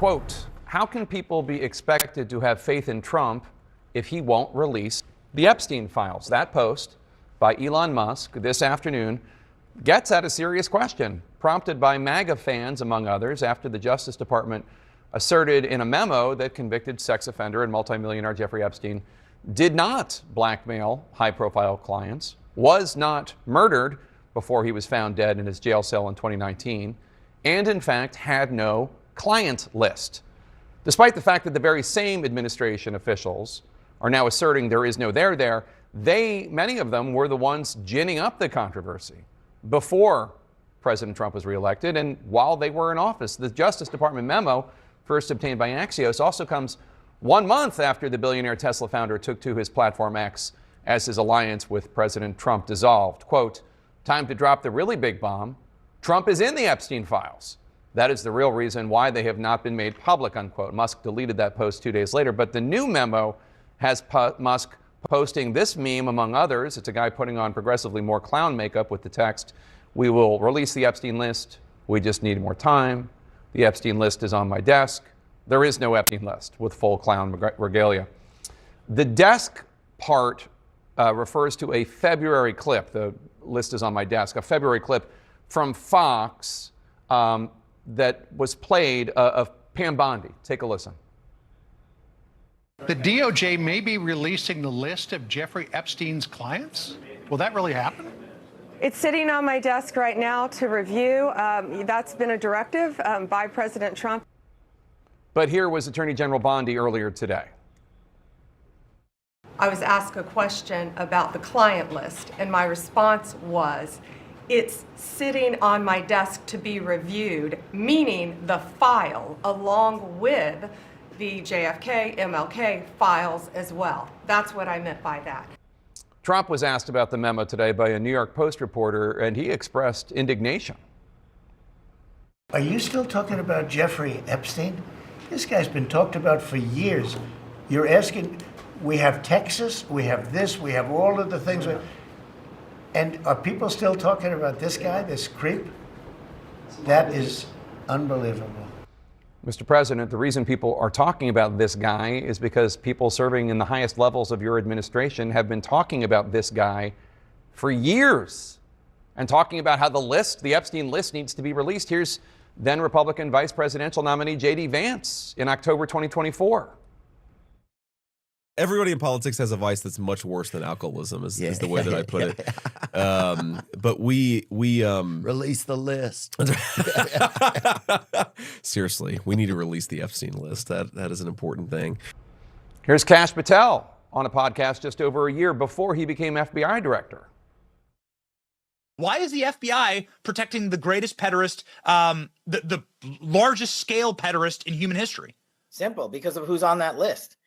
Quote, how can people be expected to have faith in Trump if he won't release the Epstein files? That post by Elon Musk this afternoon gets at a serious question, prompted by MAGA fans, among others, after the Justice Department asserted in a memo that convicted sex offender and multimillionaire Jeffrey Epstein did not blackmail high-profile clients, was not murdered before he was found dead in his jail cell in 2019, and in fact had no client list. Despite the fact that the very same administration officials are now asserting there is no there, many of them were the ones ginning up the controversy before President Trump was reelected and while they were in office. The Justice Department memo, first obtained by Axios, also comes 1 month after the billionaire Tesla founder took to his platform X as his alliance with President Trump dissolved. Quote, time to drop the really big bomb. Trump is in the Epstein files. That is the real reason why they have not been made public, unquote. Musk deleted that post 2 days later, but the new memo has Musk posting this meme, among others. It's a guy putting on progressively more clown makeup with the text, we will release the Epstein list. We just need more time. The Epstein list is on my desk. There is no Epstein list, with full clown regalia. The desk part refers to a February clip. The list is on my desk. A February clip from Fox that was played of Pam Bondi. Take a listen. The DOJ may be releasing the list of Jeffrey Epstein's clients? Will that really happen? It's sitting on my desk right now to review. That's been a directive by President Trump. But here was Attorney General Bondi earlier today. I was asked a question about the client list, and my response was, it's sitting on my desk to be reviewed, meaning the file along with the JFK, MLK files as well. That's what I meant by that. Trump was asked about the memo today by a New York Post reporter, and he expressed indignation. Are you still talking about Jeffrey Epstein? This guy's been talked about for years. You're asking, we have Texas, we have this, we have all of the things. And are people still talking about this guy, this creep? That is unbelievable. Mr. President, the reason people are talking about this guy is because people serving in the highest levels of your administration have been talking about this guy for years and talking about how the Epstein list needs to be released. Here's then Republican vice presidential nominee J.D. Vance in October 2024. Everybody in politics has a vice that's much worse than alcoholism, is the way that I put it. But we release the list. Seriously, we need to release the Epstein list. That is an important thing. Here's Kash Patel on a podcast just over a year before he became FBI director. Why is the FBI protecting the greatest pederast, the largest scale pederast in human history? Simple, because of who's on that list.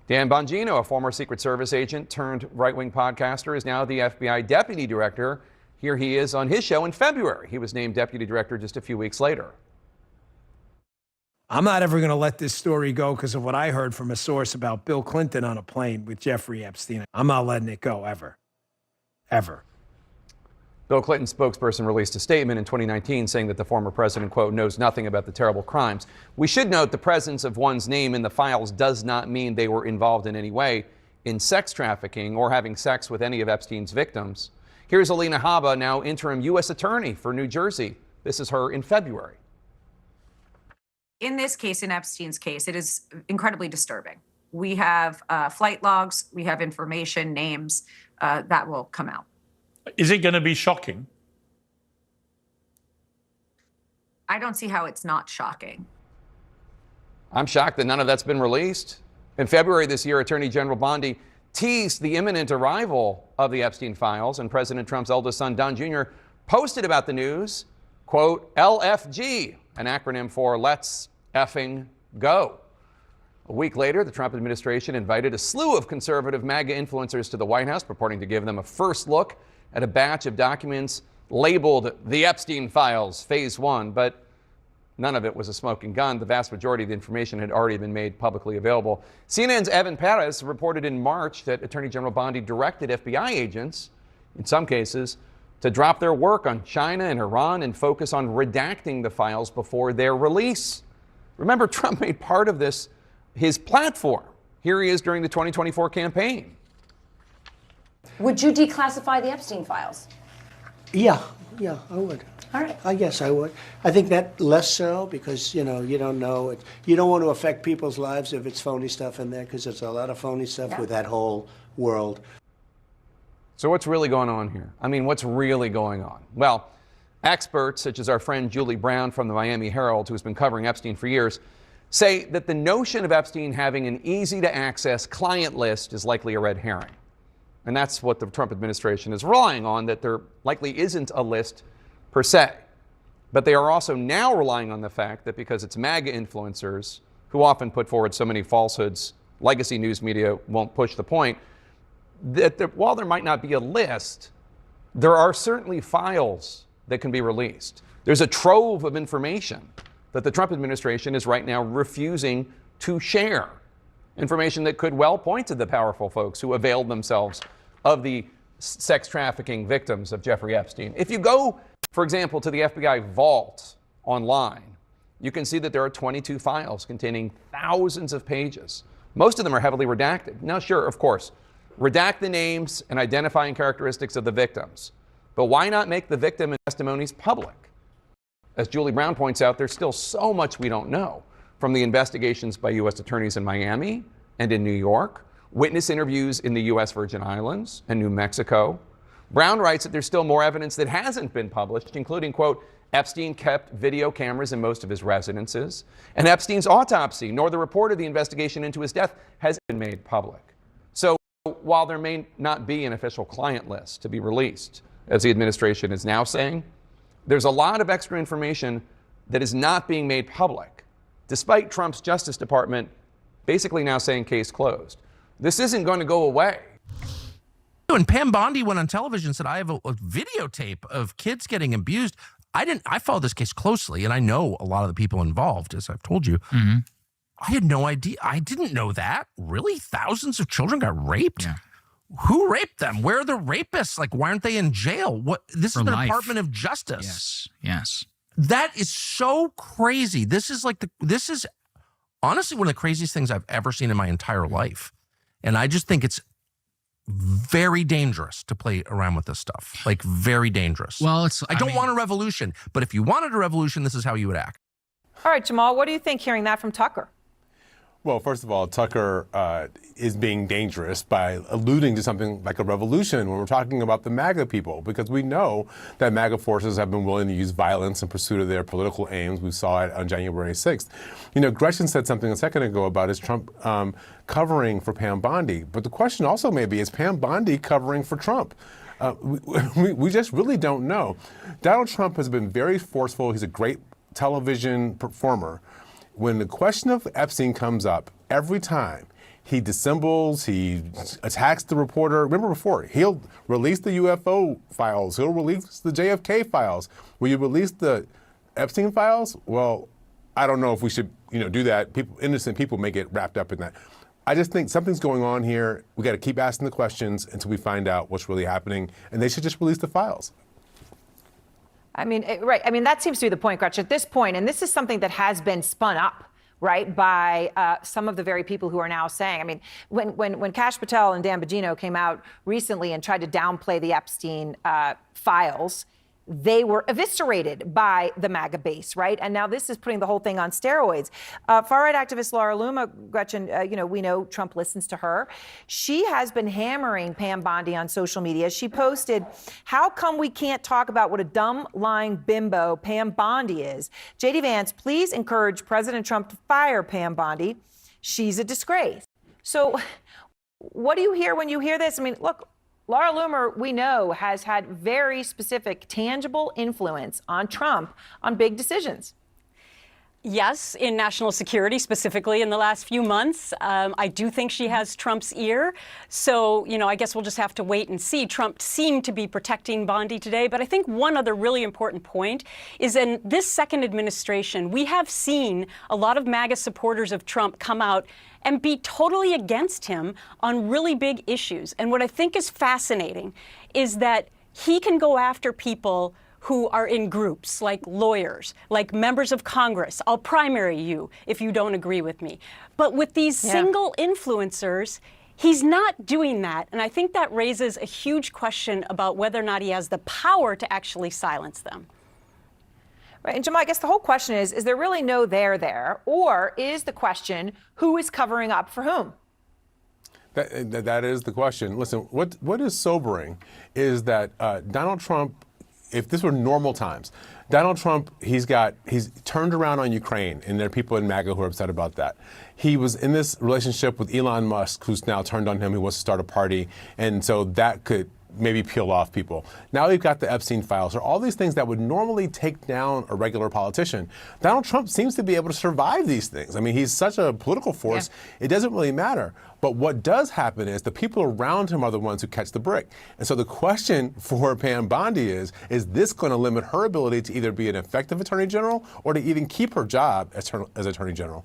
Dan Bongino, a former Secret Service agent turned right-wing podcaster, is now the FBI deputy director. Here he is on his show in February. He was named deputy director just a few weeks later. I'm not ever going to let this story go because of what I heard from a source about Bill Clinton on a plane with Jeffrey Epstein. I'm not letting it go, ever. Ever. Bill Clinton's spokesperson released a statement in 2019 saying that the former president, quote, knows nothing about the terrible crimes. We should note the presence of one's name in the files does not mean they were involved in any way in sex trafficking or having sex with any of Epstein's victims. Here's Alina Habba, now interim U.S. attorney for New Jersey. This is her in February. In this case, in Epstein's case, it is incredibly disturbing. We have flight logs, we have information, names that will come out. Is it going to be shocking? I don't see how it's not shocking. I'm shocked that none of that's been released. In February this year, Attorney General Bondi teased the imminent arrival of the Epstein files, and President Trump's eldest son, Don Jr., posted about the news, quote, LFG, an acronym for Let's Effing Go. A week later, the Trump administration invited a slew of conservative MAGA influencers to the White House, purporting to give them a first look at a batch of documents labeled the Epstein files, phase 1, but none of it was a smoking gun. The vast majority of the information had already been made publicly available. CNN's Evan Perez reported in March that Attorney General Bondi directed FBI agents, in some cases, to drop their work on China and Iran and focus on redacting the files before their release. Remember, Trump made part of this his platform. Here he is during the 2024 campaign. Would you declassify the Epstein files? Yeah, I would. All right. I guess I would. I think that less so because, you don't know it. You don't want to affect people's lives if it's phony stuff in there because there's a lot of phony stuff with that whole world. So what's really going on here? I mean, what's really going on? Well, experts such as our friend Julie Brown from the Miami Herald, who's been covering Epstein for years, say that the notion of Epstein having an easy-to-access client list is likely a red herring. And that's what the Trump administration is relying on, that there likely isn't a list per se. But they are also now relying on the fact that because it's MAGA influencers who often put forward so many falsehoods, legacy news media won't push the point, that while there might not be a list, there are certainly files that can be released. There's a trove of information that the Trump administration is right now refusing to share. Information that could well point to the powerful folks who availed themselves of the sex trafficking victims of Jeffrey Epstein. If you go, for example, to the FBI vault online, you can see that there are 22 files containing thousands of pages. Most of them are heavily redacted. Now, sure, of course, redact the names and identifying characteristics of the victims. But why not make the victim testimonies public? As Julie Brown points out, there's still so much we don't know from the investigations by U.S. attorneys in Miami and in New York, witness interviews in the U.S. Virgin Islands and New Mexico. Brown writes that there's still more evidence that hasn't been published, including, quote, Epstein kept video cameras in most of his residences, and Epstein's autopsy, nor the report of the investigation into his death, has been made public. So while there may not be an official client list to be released, as the administration is now saying, there's a lot of extra information that is not being made public, despite Trump's Justice Department basically now saying case closed. This isn't going to go away. And Pam Bondi went on television and said, I have a videotape of kids getting abused. I followed this case closely, and I know a lot of the people involved, as I've told you. Mm-hmm. I had no idea. I didn't know that. Really? Thousands of children got raped? Yeah. Who raped them? Where are the rapists? Like, why aren't they in jail? What? This is the life. Department of Justice. Yes. That is so crazy. This is honestly one of the craziest things I've ever seen in my entire life. And I just think it's very dangerous to play around with this stuff. Like, very dangerous. Well, I don't want a revolution, but if you wanted a revolution, this is how you would act. All right, Jamal, what do you think hearing that from Tucker? Well, first of all, Tucker is being dangerous by alluding to something like a revolution when we're talking about the MAGA people, because we know that MAGA forces have been willing to use violence in pursuit of their political aims. We saw it on January 6th. You know, Gretchen said something a second ago about is Trump covering for Pam Bondi. But the question also may be, is Pam Bondi covering for Trump? We just really don't know. Donald Trump has been very forceful. He's a great television performer. When the question of Epstein comes up, every time he dissembles, he attacks the reporter. Remember before, he'll release the UFO files. He'll release the JFK files. Will you release the Epstein files? Well, I don't know if we should, do that. Innocent people may get wrapped up in that. I just think something's going on here. We got to keep asking the questions until we find out what's really happening, and they should just release the files. I mean, right. I mean, that seems to be the point, Gretchen. At this point, and this is something that has been spun up, right, by some of the very people who are now saying, I mean, when Kash Patel and Dan Bongino came out recently and tried to downplay the Epstein files, they were eviscerated by the MAGA base, right? And now this is putting the whole thing on steroids. Far-right activist Laura Luma, Gretchen, we know Trump listens to her. She has been hammering Pam Bondi on social media. She posted, how come we can't talk about what a dumb, lying bimbo Pam Bondi is? J.D. Vance, please encourage President Trump to fire Pam Bondi. She's a disgrace. So what do you hear when you hear this? I mean, look, Laura Loomer, we know, has had very specific, tangible influence on Trump on big decisions. Yes, in national security, specifically in the last few months. I do think she has Trump's ear. So, I guess we'll just have to wait and see. Trump seemed to be protecting Bondi today. But I think one other really important point is in this second administration, we have seen a lot of MAGA supporters of Trump come out and be totally against him on really big issues. And what I think is fascinating is that he can go after people who are in groups, like lawyers, like members of Congress. I'll primary you if you don't agree with me. But with these single influencers, he's not doing that. And I think that raises a huge question about whether or not he has the power to actually silence them. Right. And Jamal, I guess the whole question is there really no there? Or is the question, who is covering up for whom? That is the question. Listen, what is sobering is that Donald Trump, if this were normal times, Donald Trump, he's turned around on Ukraine, and there are people in MAGA who are upset about that. He was in this relationship with Elon Musk, who's now turned on him, who wants to start a party, and so that could maybe peel off people. Now we've got the Epstein files, or all these things that would normally take down a regular politician. Donald Trump seems to be able to survive these things. I mean, he's such a political force, it doesn't really matter. But what does happen is the people around him are the ones who catch the brick. And so the question for Pam Bondi is this going to limit her ability to either be an effective attorney general or to even keep her job as attorney general?